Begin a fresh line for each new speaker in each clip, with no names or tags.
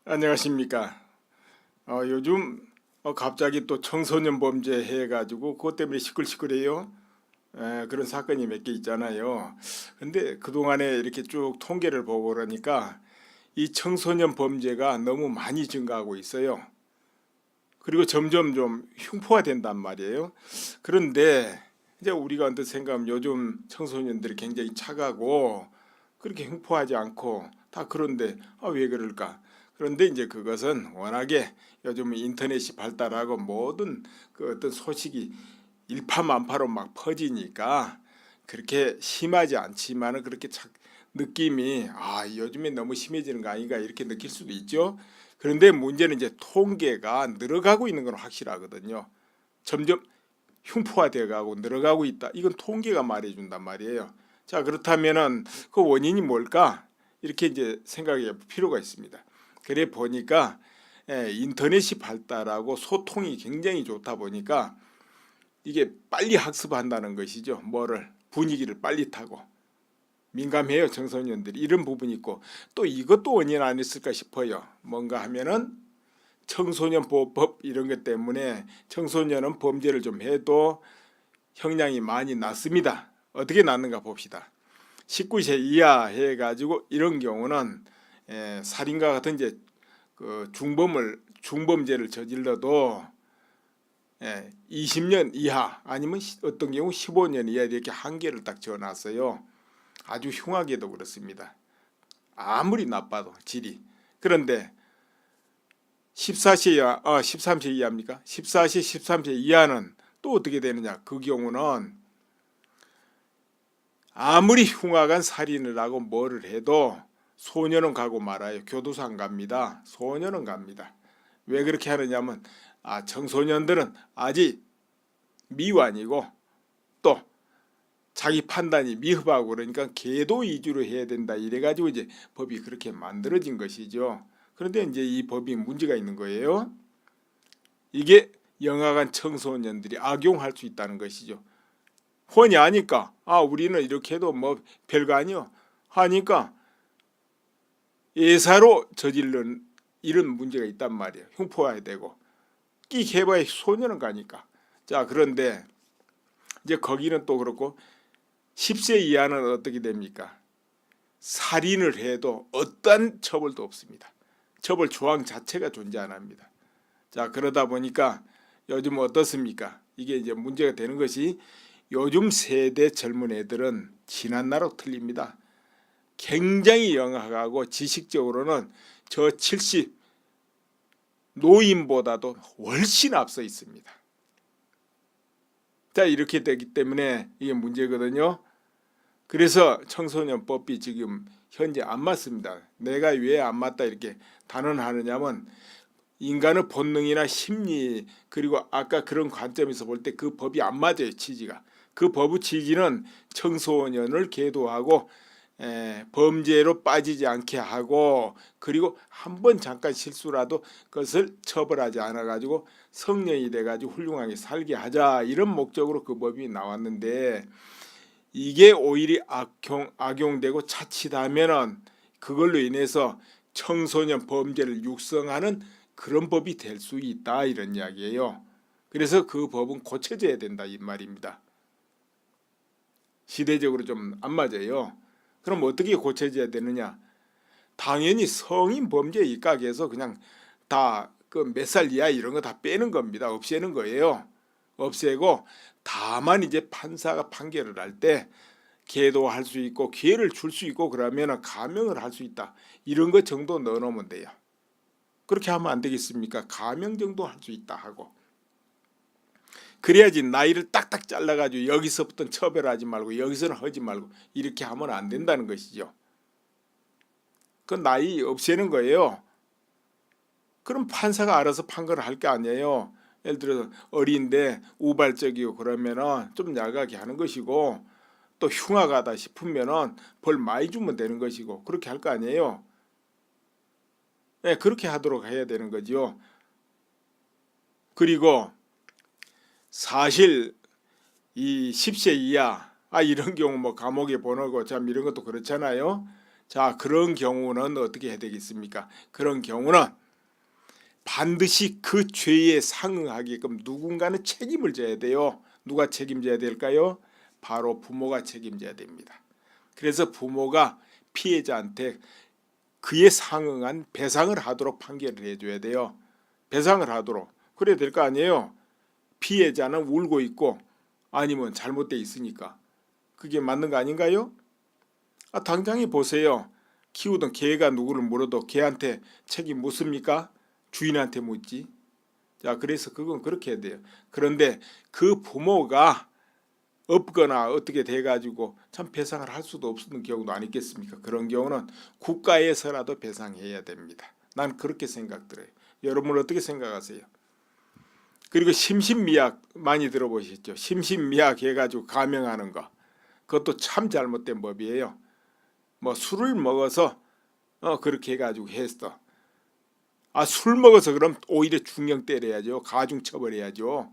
안녕하십니까. 요즘 갑자기 또 청소년 범죄 해가지고 그것 때문에 시끌시끌해요. 그런 사건이 몇 개 있잖아요. 근데 그동안에 이렇게 쭉 통계를 보고 그러니까 이 청소년 범죄가 너무 많이 증가하고 있어요. 그리고 점점 좀 흉포화된단 말이에요. 그런데 이제 우리가 언뜻 생각하면 요즘 청소년들이 굉장히 차가고 그렇게 흉포하지 않고 다 그런데 왜 그럴까? 그런데 이제 그것은 워낙에 요즘 인터넷이 발달하고 모든 그 어떤 소식이 일파만파로 막 퍼지니까 그렇게 심하지 않지만은 그렇게 느낌이 요즘에 너무 심해지는 거 아닌가 이렇게 느낄 수도 있죠. 그런데 문제는 이제 통계가 늘어가고 있는 건 확실하거든요. 점점 흉포화되어 가고 늘어가고 있다. 이건 통계가 말해준단 말이에요. 자, 그렇다면은 그 원인이 뭘까? 이렇게 이제 생각해 볼 필요가 있습니다. 그래 보니까 인터넷이 발달하고 소통이 굉장히 좋다 보니까 이게 빨리 학습한다는 것이죠. 뭐를 분위기를 빨리 타고 민감해요, 청소년들이. 이런 부분이 있고 또 이것도 원인 아니었을까 싶어요. 뭔가 하면은 청소년 보호법 이런 것 때문에 청소년은 범죄를 좀 해도 형량이 많이 낮습니다. 어떻게 낮는가 봅시다. 19세 이하 해가지고 이런 경우는 살인과 같은 이제 그 중범죄를 저질러도 20년 이하 아니면 어떤 경우 15년 이하 이렇게 한계를 딱 지어놨어요. 아주 흉하게도 그렇습니다. 아무리 나빠도 질이. 그런데 14세 이하, 13세 이하입니까? 14세, 13세 이하는 또 어떻게 되느냐? 그 경우는 아무리 흉악한 살인을 하고 뭐를 해도 소년은 가고 말아요. 교도소 안 갑니다. 소년은 갑니다. 왜 그렇게 하느냐면 청소년들은 아직 미완이고 또 자기 판단이 미흡하고 그러니까 계도 위주로 해야 된다 이래가지고 이제 법이 그렇게 만들어진 것이죠. 그런데 이제 이 법이 문제가 있는 거예요. 이게 영악한 청소년들이 악용할 수 있다는 것이죠. 훤히 아니까 우리는 이렇게 해도 뭐 별거 아니요 하니까 예사로 저지른 이런 문제가 있단 말이에요. 흉포해야 되고 끽 해봐야 소년은 가니까. 자, 그런데 이제 거기는 또 그렇고 10세 이하는 어떻게 됩니까? 살인을 해도 어떠한 처벌도 없습니다. 처벌 조항 자체가 존재 안 합니다. 자, 그러다 보니까 요즘 어떻습니까? 이게 이제 문제가 되는 것이 요즘 세대 젊은 애들은 지난날하고 틀립니다. 굉장히 영악하고 지식적으로는 저 70 노인보다도 훨씬 앞서 있습니다. 자, 이렇게 되기 때문에 이게 문제거든요. 그래서 청소년법이 지금 현재 안 맞습니다. 내가 왜 안 맞다 이렇게 단언하느냐면 인간의 본능이나 심리 그리고 아까 그런 관점에서 볼 때 그 법이 안 맞아요. 취지가. 그 법의 취지는 청소년을 계도하고 범죄로 빠지지 않게 하고 그리고 한번 잠깐 실수라도 그것을 처벌하지 않아 가지고 성년이 돼 가지고 훌륭하게 살게 하자 이런 목적으로 그 법이 나왔는데 이게 오히려 악용되고 자칫하면은 그걸로 인해서 청소년 범죄를 육성하는 그런 법이 될 수 있다 이런 이야기예요. 그래서 그 법은 고쳐져야 된다 이 말입니다. 시대적으로 좀 안 맞아요. 그럼 어떻게 고쳐져야 되느냐? 당연히 성인 범죄 입각해서 그냥 다 그 몇 살 이하 이런 거 다 빼는 겁니다. 없애는 거예요. 없애고 다만 이제 판사가 판결을 할 때 계도할 수 있고 기회를 줄 수 있고 그러면 감형을 할 수 있다. 이런 것 정도 넣어놓으면 돼요. 그렇게 하면 안 되겠습니까? 감형 정도 할 수 있다 하고. 그래야지 나이를 딱딱 잘라가지고 여기서부터 처벌하지 말고 여기서는 하지 말고 이렇게 하면 안 된다는 것이죠. 그 나이 없애는 거예요. 그럼 판사가 알아서 판결을 할 게 아니에요. 예를 들어서 어린데 우발적이고 그러면은 좀 약하게 하는 것이고 또 흉악하다 싶으면은 벌 많이 주면 되는 것이고 그렇게 할 거 아니에요. 그렇게 하도록 해야 되는 거죠. 그리고 사실 이 10세 이하 이런 경우 뭐 감옥에 보내고 참 이런 것도 그렇잖아요. 자, 그런 경우는 어떻게 해야 되겠습니까? 그런 경우는 반드시 그 죄에 상응하게끔 누군가는 책임을 져야 돼요. 누가 책임져야 될까요? 바로 부모가 책임져야 됩니다. 그래서 부모가 피해자한테 그에 상응한 배상을 하도록 판결을 해줘야 돼요. 배상을 하도록. 그래야 될 거 아니에요. 피해자는 울고 있고 아니면 잘못돼 있으니까. 그게 맞는 거 아닌가요? 당장에 보세요. 키우던 개가 누구를 물어도 개한테 책임 묻습니까? 주인한테 묻지. 자, 그래서 그건 그렇게 해야 돼요. 그런데 그 부모가 없거나 어떻게 돼가지고 참 배상을 할 수도 없는 경우도 아니겠습니까? 그런 경우는 국가에서라도 배상해야 됩니다. 난 그렇게 생각 들어요. 여러분 어떻게 생각하세요? 그리고 심신미약 많이 들어보셨죠? 심신미약 해가지고 감형하는 거. 그것도 참 잘못된 법이에요. 뭐 술을 먹어서 그렇게 해가지고 했어. 술 먹어서 그럼 오히려 중형 때려야죠. 가중 처벌해야죠.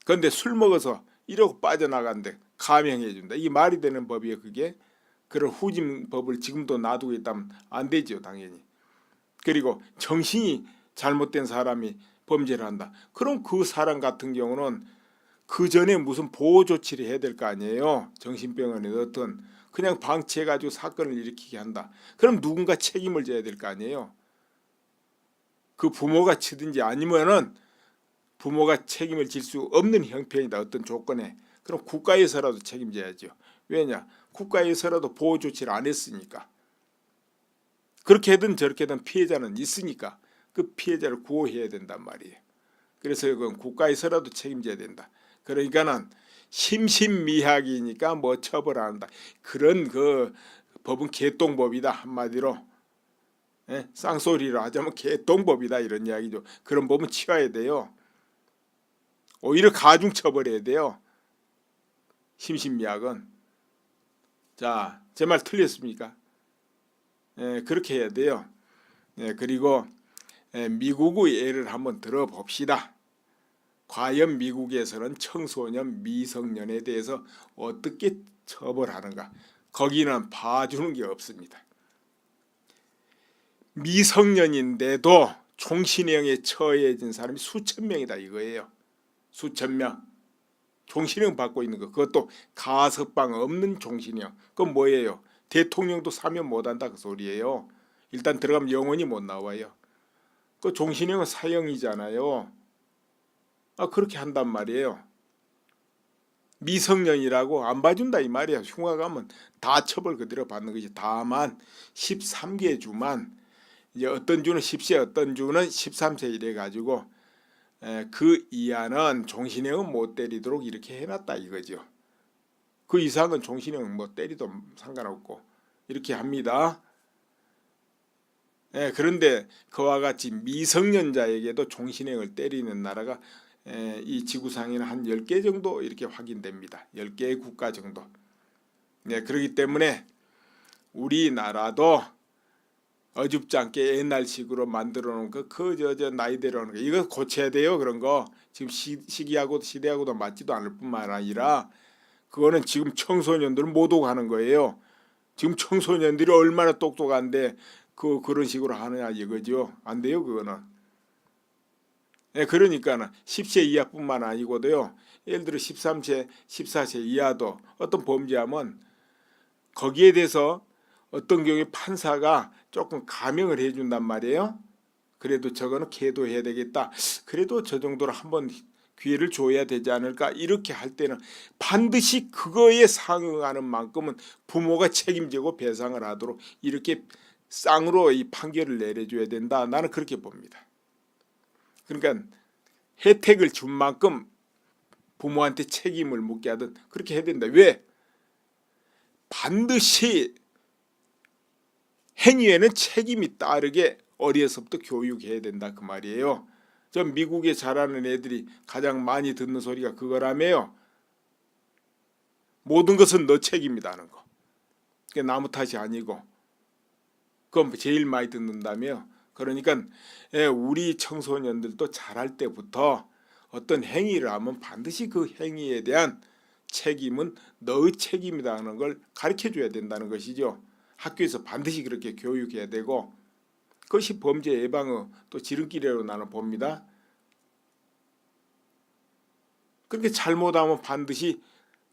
그런데 술 먹어서 이러고 빠져나간데 감형해준다. 이게 말이 되는 법이에요. 그게. 그런 후진법을 지금도 놔두고 있다면 안 되죠. 당연히. 그리고 정신이 잘못된 사람이 범죄를 한다. 그럼 그 사람 같은 경우는 그 전에 무슨 보호 조치를 해야 될 거 아니에요. 정신병원에 넣든 그냥 방치해가지고 사건을 일으키게 한다. 그럼 누군가 책임을 져야 될 거 아니에요. 그 부모가 치든지 아니면은 부모가 책임을 질 수 없는 형편이다. 어떤 조건에. 그럼 국가에서라도 책임져야죠. 왜냐? 국가에서라도 보호 조치를 안 했으니까. 그렇게 하든 저렇게 하든 피해자는 있으니까 그 피해자를 구호해야 된단 말이에요. 그래서 이건 국가에서라도 책임져야 된다. 그러니까는 심신미약이니까 뭐 처벌한다. 그런 그 법은 개똥법이다. 한마디로. 예? 쌍소리로 하자면 개똥법이다 이런 이야기죠. 그런 법은 치워야 돼요. 오히려 가중 처벌해야 돼요. 심신미약은. 자, 제 말 틀렸습니까? 그렇게 해야 돼요. 그리고 미국의 예를 한번 들어봅시다. 과연 미국에서는 청소년, 미성년에 대해서 어떻게 처벌하는가? 거기는 봐주는 게 없습니다. 미성년인데도 종신형에 처해진 사람이 수천 명이다 이거예요. 수천 명. 종신형 받고 있는 거. 그것도 가석방 없는 종신형. 그건 뭐예요? 대통령도 사면 못한다 그 소리예요. 일단 들어가면 영원히 못 나와요. 그 종신형은 사형이잖아요. 그렇게 한단 말이에요. 미성년이라고 안 봐준다 이 말이야. 흉악 하면 다 처벌 그대로 받는 것이. 다만 13개 주만 이제 어떤 주는 10세 어떤 주는 13세 이래 가지고 그 이하는 종신형은 못 때리도록 이렇게 해놨다 이거죠. 그 이상은 종신형 뭐 때리도 상관없고 이렇게 합니다. 그런데 그와 같이 미성년자에게도 종신형을 때리는 나라가 이 지구상에는 한 10개 정도 이렇게 확인됩니다. 10개의 국가 정도. 그렇기 때문에 우리나라도 어줍지 않게 옛날식으로 만들어 놓은 저 나이대로 하는 거 이거 고쳐야 돼요. 그런 거 지금 시기하고 시대하고도 맞지도 않을 뿐만 아니라 그거는 지금 청소년들은 못 오고 하는 거예요. 지금 청소년들이 얼마나 똑똑한데 그런 식으로 하느냐 이거죠. 안 돼요 그거는. 그러니까는 10세 이하뿐만 아니고도요. 예를 들어 13세, 14세 이하도 어떤 범죄하면 거기에 대해서 어떤 경우에 판사가 조금 감형을 해준단 말이에요. 그래도 저거는 계도해야 되겠다. 그래도 저 정도로 한번 기회를 줘야 되지 않을까. 이렇게 할 때는 반드시 그거에 상응하는 만큼은 부모가 책임지고 배상을 하도록 이렇게 쌍으로 이 판결을 내려줘야 된다. 나는 그렇게 봅니다. 그러니까 혜택을 준 만큼 부모한테 책임을 묻게 하든 그렇게 해야 된다. 왜? 반드시 행위에는 책임이 따르게 어려서부터 교육해야 된다 그 말이에요. 저 미국에 자라는 애들이 가장 많이 듣는 소리가 그거라며요. 모든 것은 너 책임이다 하는 거. 그게 나무 탓이 아니고 그건 제일 많이 듣는다며. 그러니까 우리 청소년들도 자랄 때부터 어떤 행위를 하면 반드시 그 행위에 대한 책임은 너의 책임이다 하는 걸 가르쳐줘야 된다는 것이죠. 학교에서 반드시 그렇게 교육해야 되고 그것이 범죄 예방의 또 지름길이라고 나는 봅니다. 그렇게 잘못하면 반드시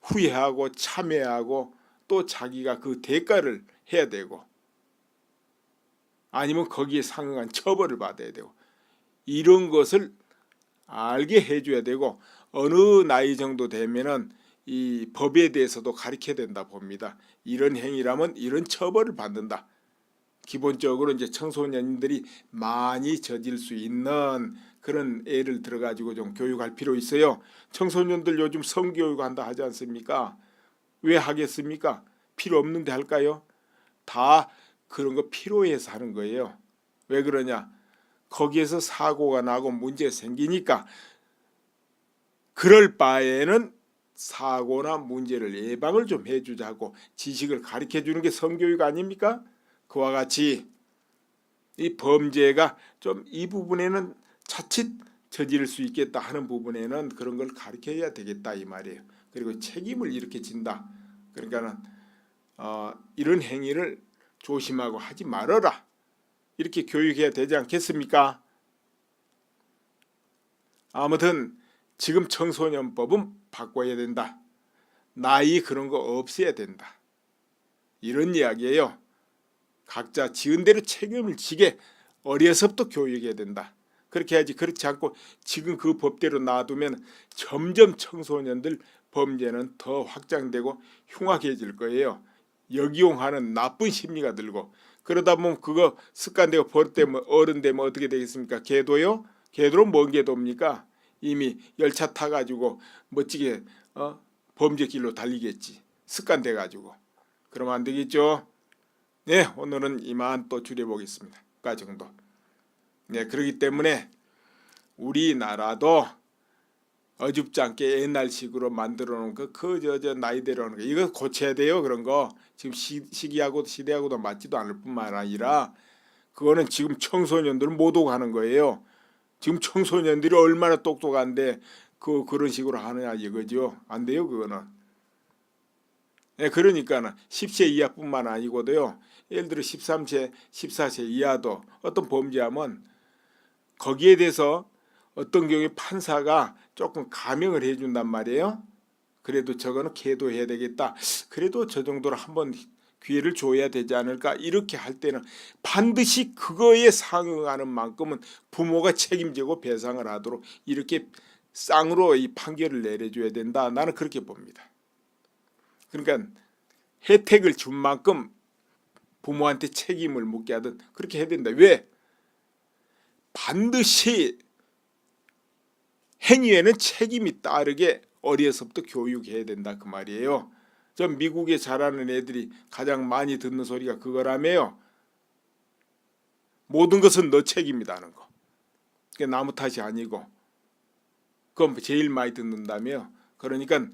후회하고 참회하고 또 자기가 그 대가를 해야 되고 아니면 거기에 상응한 처벌을 받아야 되고 이런 것을 알게 해줘야 되고 어느 나이 정도 되면은 이 법에 대해서도 가르쳐야 된다 봅니다. 이런 행위라면 이런 처벌을 받는다. 기본적으로 이제 청소년들이 많이 저질 수 있는 그런 애를 들어가지고 좀 교육할 필요 있어요. 청소년들 요즘 성교육 한다 하지 않습니까? 왜 하겠습니까? 필요 없는데 할까요? 다 그런 거 필요해서 하는 거예요. 왜 그러냐? 거기에서 사고가 나고 문제가 생기니까 그럴 바에는 사고나 문제를 예방을 좀 해주자고 지식을 가르쳐주는 게 성교육 아닙니까? 그와 같이 이 범죄가 좀 이 부분에는 자칫 저지를 수 있겠다 하는 부분에는 그런 걸 가르쳐야 되겠다 이 말이에요. 그리고 책임을 이렇게 진다. 그러니까는 이런 행위를 조심하고 하지 말아라. 이렇게 교육해야 되지 않겠습니까? 아무튼 지금 청소년법은 바꿔야 된다. 나이 그런 거 없애야 된다. 이런 이야기예요. 각자 지은 대로 책임을 지게 어려서부터 교육해야 된다. 그렇게 해야지. 그렇지 않고 지금 그 법대로 놔두면 점점 청소년들 범죄는 더 확장되고 흉악해질 거예요. 역이용하는 나쁜 심리가 들고 그러다 보면 그거 습관되고 버릇되면 어른 되면 어떻게 되겠습니까? 개도요? 개도는 뭔 개도입니까? 이미 열차 타가지고 멋지게 범죄 길로 달리겠지. 습관돼 가지고. 그러면 안 되겠죠? 네, 오늘은 이만 또 줄여보겠습니다. 그 정도. 네, 그렇기 때문에 우리나라도 어줍지 않게 옛날식으로 만들어 놓은 저 나이대로 하는 거 이거 고쳐야 돼요. 그런 거 지금 시기하고 시대하고도 맞지도 않을 뿐만 아니라 그거는 지금 청소년들은 못 오고 하는 거예요. 지금 청소년들이 얼마나 똑똑한데 그런 식으로 하느냐 이거죠. 안 돼요 그거는. 네, 그러니까는 10세 이하뿐만 아니고도요. 예를 들어 13세, 14세 이하도 어떤 범죄하면 거기에 대해서 어떤 경우에 판사가 조금 감형을 해준단 말이에요. 그래도 저거는 계도해야 되겠다. 그래도 저 정도로 한번 기회를 줘야 되지 않을까. 이렇게 할 때는 반드시 그거에 상응하는 만큼은 부모가 책임지고 배상을 하도록 이렇게 쌍으로 이 판결을 내려줘야 된다. 나는 그렇게 봅니다. 그러니까 혜택을 준 만큼 부모한테 책임을 묻게 하든 그렇게 해야 된다. 왜? 반드시 행위에는 책임이 따르게 어려서부터 교육해야 된다 그 말이에요. 전 미국에 자라는 애들이 가장 많이 듣는 소리가 그거라며요. 모든 것은 너 책임이다 하는 거. 그게 나무 탓이 아니고 그건 제일 많이 듣는다며. 그러니까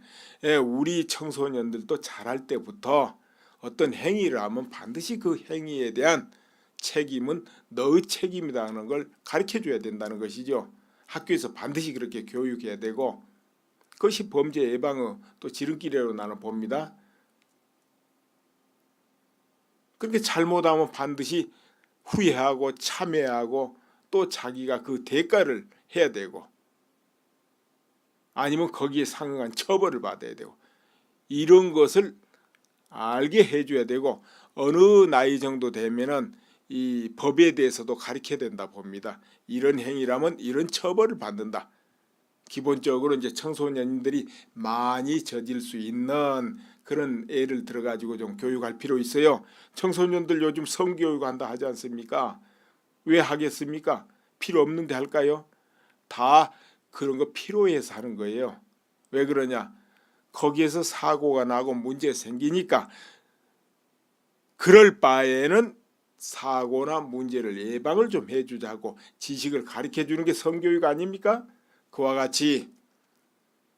우리 청소년들도 자랄 때부터 어떤 행위를 하면 반드시 그 행위에 대한 책임은 너의 책임이다 하는 걸 가르쳐줘야 된다는 것이죠. 학교에서 반드시 그렇게 교육해야 되고 그것이 범죄 예방의 또 지름길이라고 나는 봅니다. 그렇게 잘못하면 반드시 후회하고 참회하고 또 자기가 그 대가를 해야 되고 아니면 거기에 상응한 처벌을 받아야 되고 이런 것을 알게 해줘야 되고 어느 나이 정도 되면은 이 법에 대해서도 가르쳐야 된다 봅니다. 이런 행위라면 이런 처벌을 받는다. 기본적으로 이제 청소년들이 많이 저질 수 있는 그런 애를 들어가지고 좀 교육할 필요 있어요. 청소년들 요즘 성교육 한다 하지 않습니까? 왜 하겠습니까? 필요 없는데 할까요? 다 그런 거 필요해서 하는 거예요. 왜 그러냐? 거기에서 사고가 나고 문제가 생기니까 그럴 바에는 사고나 문제를 예방을 좀 해주자고 지식을 가르쳐주는 게 성교육 아닙니까? 그와 같이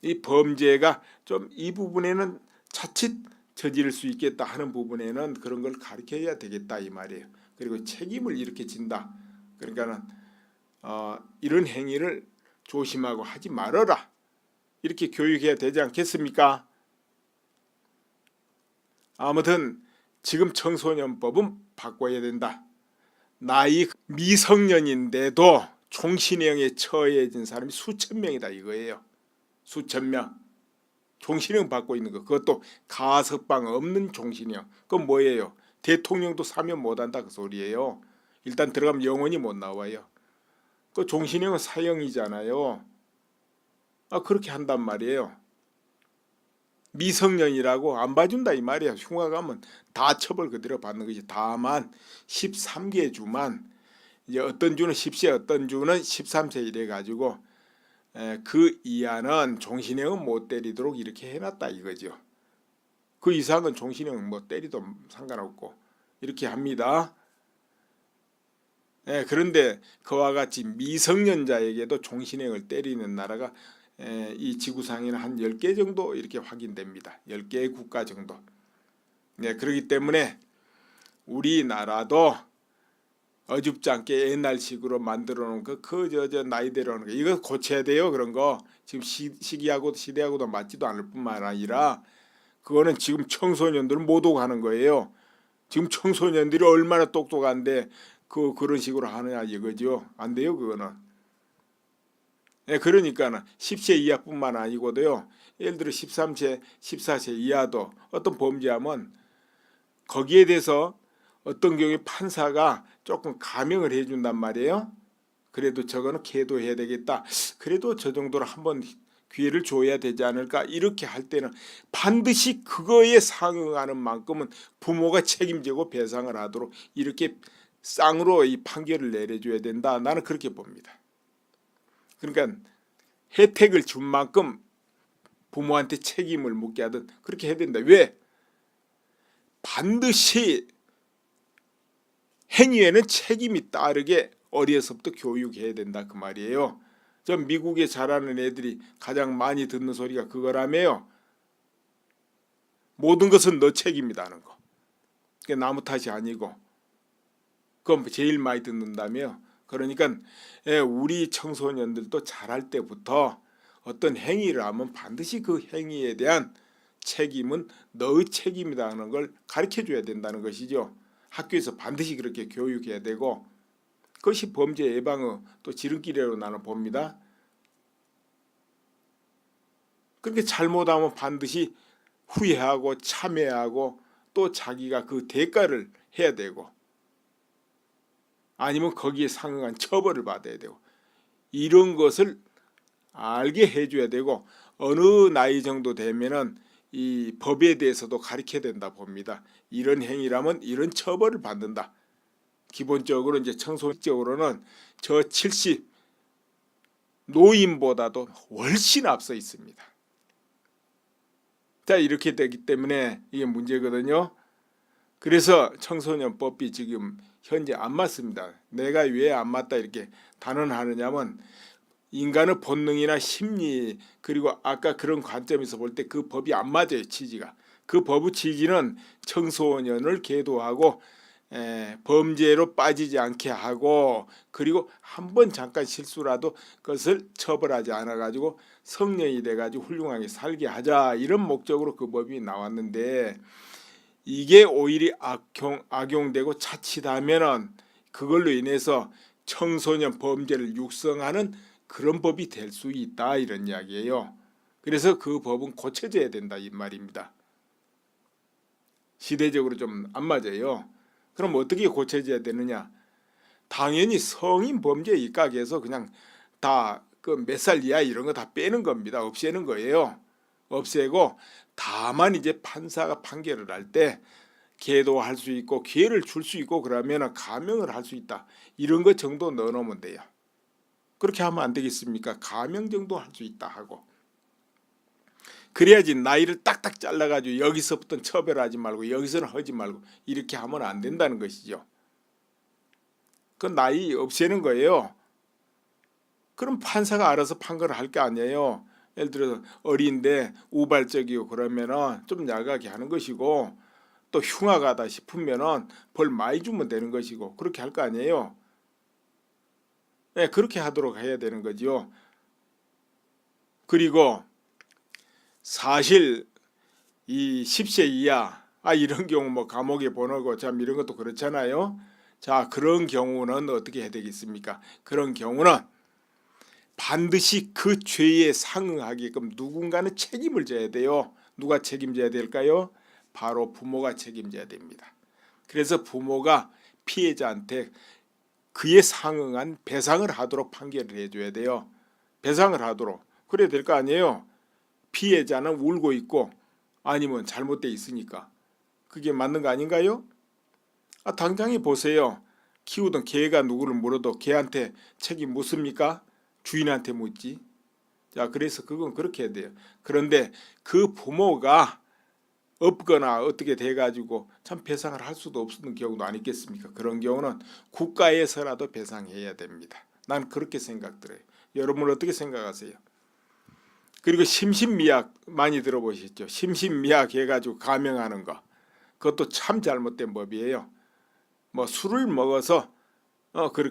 이 범죄가 좀 이 부분에는 자칫 저지를 수 있겠다 하는 부분에는 그런 걸 가르쳐야 되겠다 이 말이에요. 그리고 책임을 이렇게 진다. 그러니까는 이런 행위를 조심하고 하지 말아라. 이렇게 교육해야 되지 않겠습니까? 아무튼 지금 청소년법은 바꿔야 된다. 나이 미성년인데도 종신형에 처해진 사람이 수천 명이다 이거예요. 수천 명. 종신형 받고 있는 거. 그것도 가석방 없는 종신형. 그건 뭐예요? 대통령도 사면 못한다 그 소리예요. 일단 들어가면 영원히 못 나와요. 그 종신형은 사형이잖아요. 그렇게 한단 말이에요. 미성년이라고 안 봐준다 이 말이야. 흉화 가면 다 처벌 그대로 받는 것이. 다만 13개 주만 이제 어떤 주는 10세 어떤 주는 13세 이래 가지고 그 이하는 종신형은 못 때리도록 이렇게 해놨다 이거죠. 그 이상은 종신형은 뭐 때리도 상관없고 이렇게 합니다. 그런데 그와 같이 미성년자에게도 종신형을 때리는 나라가 이 지구상에는 한 10개 정도 이렇게 확인됩니다. 10개의 국가 정도. 그렇기 때문에 우리나라도 어줍지 않게 옛날식으로 만들어 놓은 저 나이대로 하는 거 이거 고쳐야 돼요. 그런 거 지금 시기하고 시대하고도 맞지도 않을 뿐만 아니라 그거는 지금 청소년들은 못 오고 하는 거예요. 지금 청소년들이 얼마나 똑똑한데 그런 식으로 하느냐 이거죠. 안 돼요 그거는. 그러니까 10세 이하뿐만 아니고도요. 예를 들어 13세, 14세 이하도 어떤 범죄하면 거기에 대해서 어떤 경우에 판사가 조금 감형을 해준단 말이에요. 그래도 저거는 계도해야 되겠다. 그래도 저 정도로 한번 기회를 줘야 되지 않을까. 이렇게 할 때는 반드시 그거에 상응하는 만큼은 부모가 책임지고 배상을 하도록 이렇게 쌍으로 이 판결을 내려줘야 된다. 나는 그렇게 봅니다. 그러니까 혜택을 준 만큼 부모한테 책임을 묻게 하든 그렇게 해야 된다. 왜? 반드시 행위에는 책임이 따르게 어려서부터 교육해야 된다 그 말이에요. 전 미국에 자라는 애들이 가장 많이 듣는 소리가 그거라며요. 모든 것은 너 책임이다 하는 거. 그게 나무 탓이 아니고 그건 제일 많이 듣는다며. 그러니까 우리 청소년들도 자랄 때부터 어떤 행위를 하면 반드시 그 행위에 대한 책임은 너의 책임이다 하는 걸 가르쳐줘야 된다는 것이죠. 학교에서 반드시 그렇게 교육해야 되고 그것이 범죄 예방의 또 지름길이라고 나는 봅니다. 그렇게 잘못하면 반드시 후회하고 참회하고 또 자기가 그 대가를 해야 되고 아니면 거기에 상응한 처벌을 받아야 되고 이런 것을 알게 해줘야 되고 어느 나이 정도 되면은 이 법에 대해서도 가르쳐야 된다 봅니다. 이런 행위라면 이런 처벌을 받는다. 기본적으로 이제 청소년적으로는 저 70 노인보다도 훨씬 앞서 있습니다. 자 이렇게 되기 때문에 이게 문제거든요. 그래서 청소년법이 지금 현재 안 맞습니다. 내가 왜 안 맞다 이렇게 단언하느냐면 인간의 본능이나 심리 그리고 아까 그런 관점에서 볼 때 그 법이 안 맞아요. 취지가. 그 법의 취지는 청소년을 계도하고 범죄로 빠지지 않게 하고 그리고 한번 잠깐 실수라도 그것을 처벌하지 않아 가지고 성년이 돼 가지고 훌륭하게 살게 하자 이런 목적으로 그 법이 나왔는데 이게 오히려 악용되고 자칫하면은 그걸로 인해서 청소년 범죄를 육성하는 그런 법이 될 수 있다 이런 이야기예요. 그래서 그 법은 고쳐져야 된다 이 말입니다. 시대적으로 좀 안 맞아요. 그럼 어떻게 고쳐져야 되느냐? 당연히 성인 범죄 입각해서 그냥 다 그 몇 살 이하 이런 거 다 빼는 겁니다. 없애는 거예요. 없애고 다만 이제 판사가 판결을 할 때 계도할 수 있고 기회를 줄 수 있고 그러면 감형을 할 수 있다. 이런 것 정도 넣어놓으면 돼요. 그렇게 하면 안 되겠습니까? 감형 정도 할 수 있다 하고. 그래야지 나이를 딱딱 잘라가지고 여기서부터 처벌하지 말고 여기서는 하지 말고 이렇게 하면 안 된다는 것이죠. 그 나이 없애는 거예요. 그럼 판사가 알아서 판결을 할 게 아니에요. 예를 들어서 어린데 우발적이고 그러면은 좀 약하게 하는 것이고 또 흉악하다 싶으면은 벌 많이 주면 되는 것이고 그렇게 할 거 아니에요. 그렇게 하도록 해야 되는 거죠. 그리고 사실 이 10세 이하 이런 경우 뭐 감옥에 보내고 참 이런 것도 그렇잖아요. 자, 그런 경우는 어떻게 해야 되겠습니까? 그런 경우는 반드시 그 죄에 상응하게끔 누군가는 책임을 져야 돼요. 누가 책임져야 될까요? 바로 부모가 책임져야 됩니다. 그래서 부모가 피해자한테 그에 상응한 배상을 하도록 판결을 해줘야 돼요. 배상을 하도록. 그래야 될 거 아니에요. 피해자는 울고 있고 아니면 잘못돼 있으니까. 그게 맞는 거 아닌가요? 당장에 보세요. 키우던 개가 누구를 물어도 개한테 책임 묻습니까? 주인한테 묻지. 자, 그래서 그건 그렇게 해야 돼요. 그런데 그 부모가 없거나 어떻게 돼가지고 참 배상을 할 수도 없는 경우도 아니겠습니까? 그런 경우는 국가에서라도 배상해야 됩니다. 난 그렇게 생각들어요. 여러분 어떻게 생각하세요? 그리고 심신미약 많이 들어보셨죠? 심신미약 해가지고 감형하는 거. 그것도 참 잘못된 법이에요. 뭐 술을 먹어서 그렇게